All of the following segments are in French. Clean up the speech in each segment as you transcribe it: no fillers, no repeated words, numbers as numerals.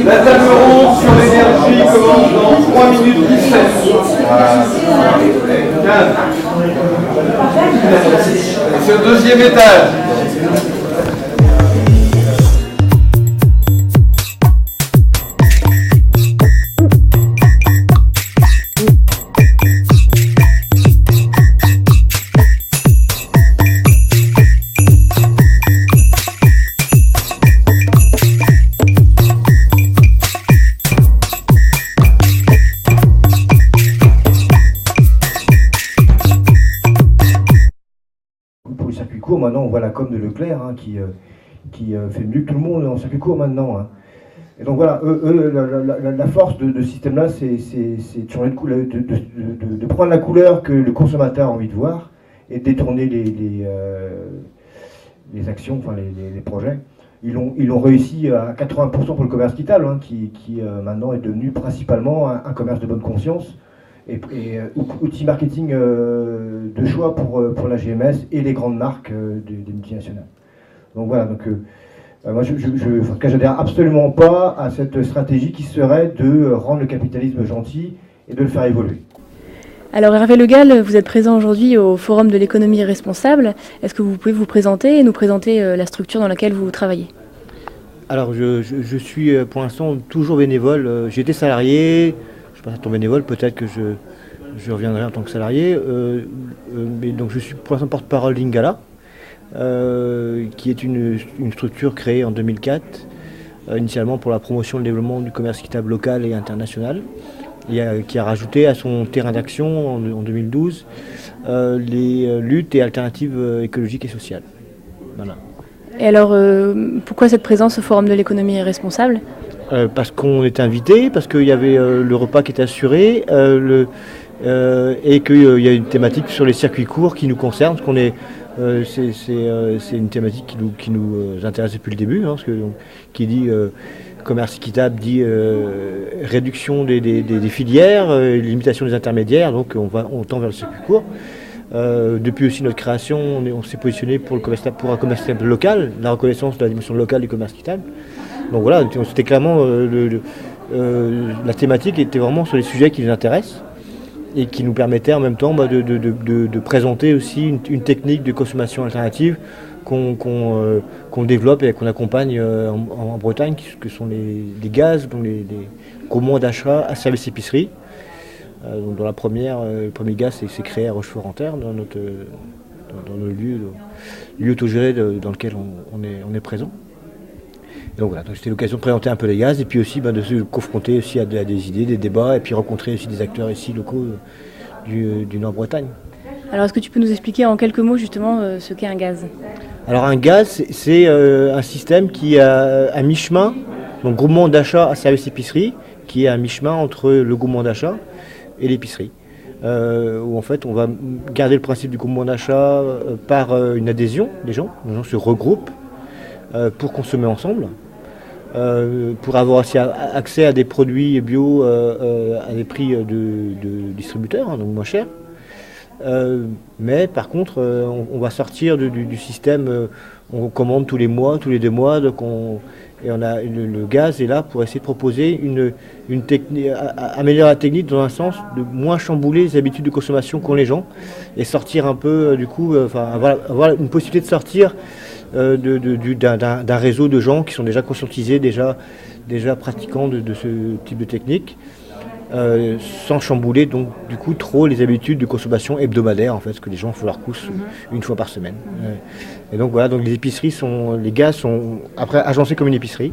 La table ronde sur l'énergie commence dans 3 minutes 17. 15. C'est au deuxième étage. Pour le circuit court, maintenant on voit la com de Leclerc qui fait mieux que tout le monde en circuit court maintenant. Et donc voilà, la force de ce système-là, c'est de changer de prendre la couleur que le consommateur a envie de voir et de détourner les actions, enfin les projets. Ils l'ont réussi à 80% pour le commerce quittable, qui maintenant est devenu principalement un commerce de bonne conscience. Et outil marketing de choix pour la GMS et les grandes marques des multinationales. Donc voilà, moi j'adhère absolument pas à cette stratégie qui serait de rendre le capitalisme gentil et de le faire évoluer. Alors Hervé Le Gall, vous êtes présent aujourd'hui au Forum de l'économie responsable. Est-ce que vous pouvez vous présenter et nous présenter la structure dans laquelle vous travaillez ? Alors je suis pour l'instant toujours bénévole. J'étais salarié. En tant que bénévole, peut-être que je reviendrai en tant que salarié. Mais donc je suis pour l'instant porte-parole d'Ingala, qui est une structure créée en 2004, initialement pour la promotion et le développement du commerce équitable local et international, et qui a rajouté à son terrain d'action en 2012 les luttes et alternatives écologiques et sociales. Voilà. Et alors, pourquoi cette présence au Forum de l'économie responsable ? Parce qu'on est invité, parce qu'il y avait le repas qui était assuré, et qu'il y a une thématique sur les circuits courts qui nous concerne, parce qu'on est, c'est une thématique qui nous intéresse depuis le début, parce que, donc, qui dit commerce équitable dit réduction des filières, limitation des intermédiaires, donc on tend vers le circuit court. Depuis aussi notre création, on s'est positionné pour un commerce équitable local, la reconnaissance de la dimension locale du commerce équitable. Donc voilà, c'était clairement la thématique était vraiment sur les sujets qui nous intéressent et qui nous permettaient en même temps de présenter aussi une technique de consommation alternative qu'on développe et qu'on accompagne en Bretagne, que sont les gaz, donc les gourmands d'achat à service épicerie. Donc dans le premier gaz c'est créé à Rochefort-en-Terre, dans le lieu autogéré dans lequel on est présent. Donc voilà, c'était l'occasion de présenter un peu les gaz et puis aussi de se confronter aussi à des idées, des débats et puis rencontrer aussi des acteurs ici locaux du Nord-Bretagne. Alors est-ce que tu peux nous expliquer en quelques mots justement ce qu'est un gaz ? Alors un gaz, c'est un système qui est à mi-chemin, donc groupement d'achat à service épicerie, qui est à mi-chemin entre le groupement d'achat et l'épicerie. Où en fait on va garder le principe du groupement d'achat par une adhésion, les gens se regroupent pour consommer ensemble. Pour avoir aussi accès à des produits bio à des prix de distributeurs, donc moins chers. Mais par contre, on va sortir du système, on commande tous les mois, tous les 2 mois, donc et on a le gaz est là pour essayer de proposer une technique, améliorer la technique dans un sens de moins chambouler les habitudes de consommation qu'ont les gens et sortir un peu du coup, avoir une possibilité de sortir d'un réseau de gens qui sont déjà conscientisés, déjà pratiquants de ce type de technique, sans chambouler donc du coup trop les habitudes de consommation hebdomadaire en fait, parce que les gens font leurs courses une fois par semaine. Et donc voilà, donc les gaz sont après agencés comme une épicerie,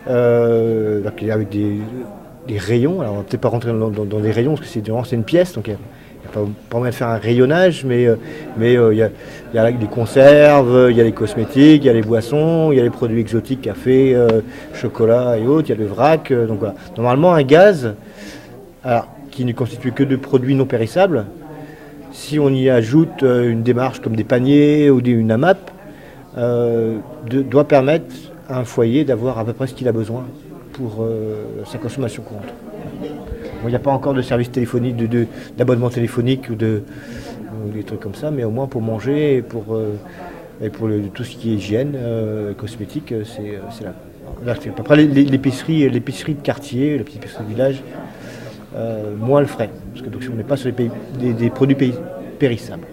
avec des rayons. Alors on va peut-être pas rentrer dans des rayons parce que c'est une pièce, donc il n'y a pas moyen de faire un rayonnage, mais il y a des conserves, il y a les cosmétiques, il y a les boissons, il y a les produits exotiques, café, chocolat et autres, il y a le vrac. Donc voilà. Normalement un gaz, alors, qui ne constitue que de produits non périssables, si on y ajoute une démarche comme des paniers ou une AMAP, doit permettre à un foyer d'avoir à peu près ce qu'il a besoin pour sa consommation courante. Bon, il n'y a pas encore de service téléphonique, d'abonnement téléphonique ou des trucs comme ça, mais au moins pour manger et pour tout ce qui est hygiène, cosmétique, c'est là. Après, l'épicerie de quartier, la petite épicerie de village, moins le frais. Parce que donc, on n'est pas sur des produits périssables.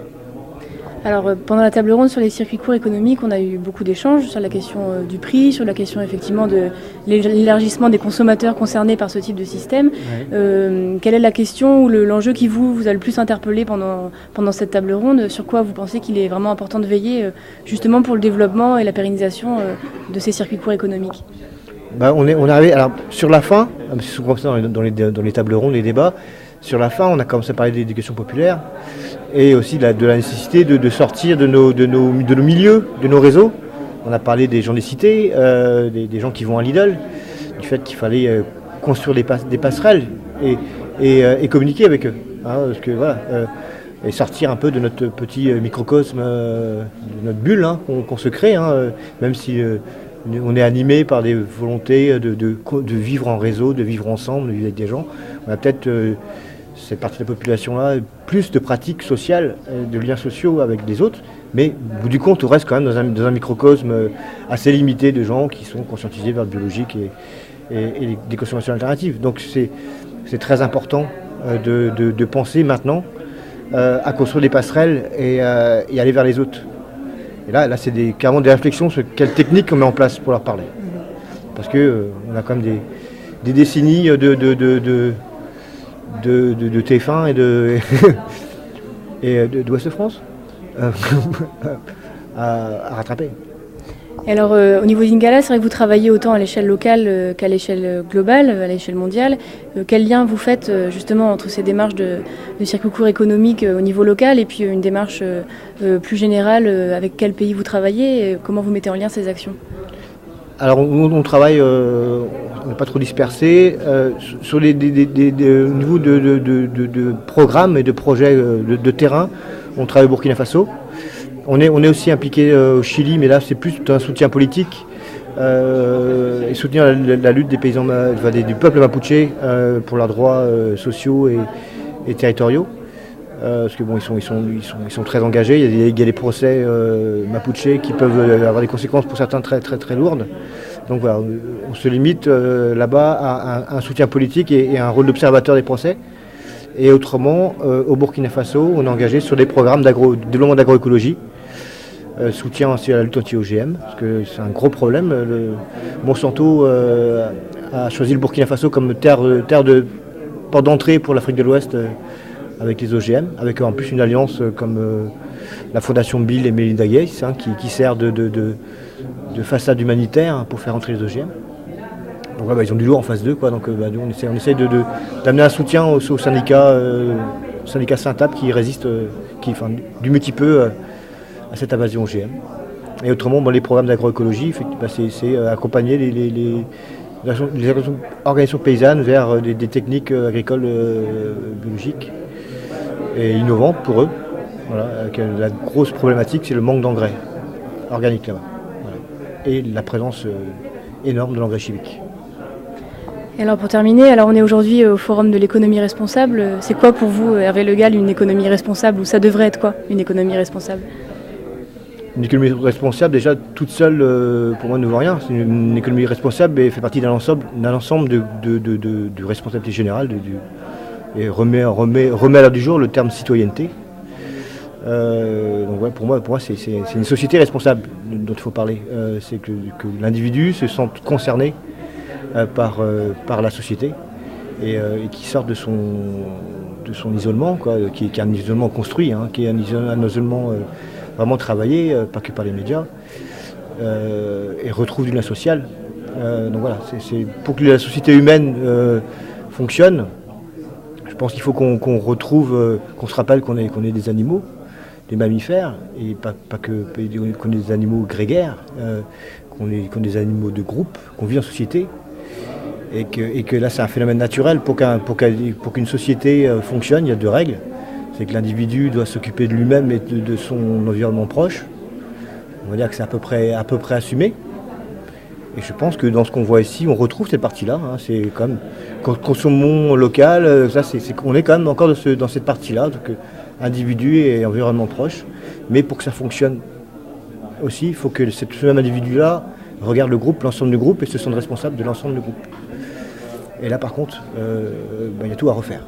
Alors pendant la table ronde sur les circuits courts économiques, on a eu beaucoup d'échanges sur la question du prix, sur la question effectivement de l'élargissement des consommateurs concernés par ce type de système. Ouais. Quelle est la question ou l'enjeu qui vous a le plus interpellé pendant cette table ronde? Sur quoi vous pensez qu'il est vraiment important de veiller justement pour le développement et la pérennisation de ces circuits courts économiques? On est arrivé, alors sur la fin, c'est souvent ça dans les tables rondes, les débats, sur la fin on a commencé à parler d'éducation populaire et aussi de la nécessité de sortir de nos milieux, de nos réseaux. On a parlé des gens des cités, des gens qui vont à Lidl, du fait qu'il fallait construire des passerelles et communiquer avec eux. Hein, parce que, voilà, et sortir un peu de notre petit microcosme, de notre bulle qu'on se crée, même si on est animé par des volontés de vivre en réseau, de vivre ensemble, de vivre avec des gens. On a peut-être cette partie de la population-là, plus de pratiques sociales, de liens sociaux avec des autres, mais au bout du compte, on reste quand même dans un microcosme assez limité de gens qui sont conscientisés vers le biologique et des consommations alternatives. Donc c'est très important de penser maintenant à construire des passerelles et aller vers les autres. Et là c'est carrément des réflexions sur quelles techniques on met en place pour leur parler. Parce qu'on a quand même des décennies de TF1 et d'Ouest France à rattraper. Et alors au niveau d'Ingala, c'est vrai que vous travaillez autant à l'échelle locale qu'à l'échelle globale, à l'échelle mondiale. Quel lien vous faites justement entre ces démarches de circuit court économique au niveau local et puis une démarche plus générale, avec quel pays vous travaillez et comment vous mettez en lien ces actions? Alors on travaille, on n'est pas trop dispersé, sur au niveau de programmes et de projets de terrain. On travaille au Burkina Faso. On est aussi impliqué au Chili, mais là c'est plus un soutien politique et soutenir la lutte des paysans, du peuple mapuche pour leurs droits sociaux et territoriaux. Parce que bon, ils sont très engagés. Il y a des procès mapuche qui peuvent avoir des conséquences pour certains très très très lourdes. Donc voilà, on se limite là-bas à un soutien politique et un rôle d'observateur des procès. Et autrement, au Burkina Faso, on est engagé sur des programmes de développement d'agroécologie, soutien aussi à la lutte anti-OGM, parce que c'est un gros problème. Monsanto a choisi le Burkina Faso comme porte d'entrée pour l'Afrique de l'Ouest avec les OGM, avec en plus une alliance comme la Fondation Bill et Melinda Gates, qui sert de façade humanitaire pour faire entrer les OGM. Donc là, ils ont du lourd en face d'eux, quoi. Donc nous, on essaie d'amener un soutien au syndicat Saint-App qui résiste, du petit peu à cette invasion OGM. Et autrement, les programmes d'agroécologie, c'est accompagner les organisations paysannes vers des techniques agricoles biologiques et innovantes pour eux. Voilà, la grosse problématique, c'est le manque d'engrais organiques là-bas. Voilà. Et la présence énorme de l'engrais chimique. Et alors pour terminer, on est aujourd'hui au Forum de l'économie responsable. C'est quoi pour vous, Hervé Le Gall, une économie responsable, ou ça devrait être quoi, une économie responsable? Une économie responsable, déjà, toute seule, pour moi, ne vaut rien. C'est une économie responsable et fait partie d'un ensemble de responsabilité générale et remet à l'ordre du jour le terme citoyenneté. Donc ouais, pour moi c'est une société responsable dont il faut parler. C'est que l'individu se sente concerné par la société et qui sort de son isolement, quoi, qui est un isolement construit, qui est un isolement vraiment travaillé, pas que par les médias, et retrouve du lien social. Donc voilà, c'est pour que la société humaine fonctionne, je pense qu'il faut qu'on se rappelle qu'on est des animaux, des mammifères, et pas qu'on est des animaux grégaires, qu'on est des animaux de groupe, qu'on vit en société. Et que là c'est un phénomène naturel pour qu'une société fonctionne, il y a deux règles. C'est que l'individu doit s'occuper de lui-même et de son environnement proche. On va dire que c'est à peu près assumé. Et je pense que dans ce qu'on voit ici, on retrouve cette partie-là. C'est comme consommons local, on est quand même encore dans cette partie-là, donc individu et environnement proche. Mais pour que ça fonctionne aussi, il faut que ce même individu-là regardent le groupe, l'ensemble du groupe, et se sentent responsables de l'ensemble du groupe. Et là, par contre, il y a tout à refaire.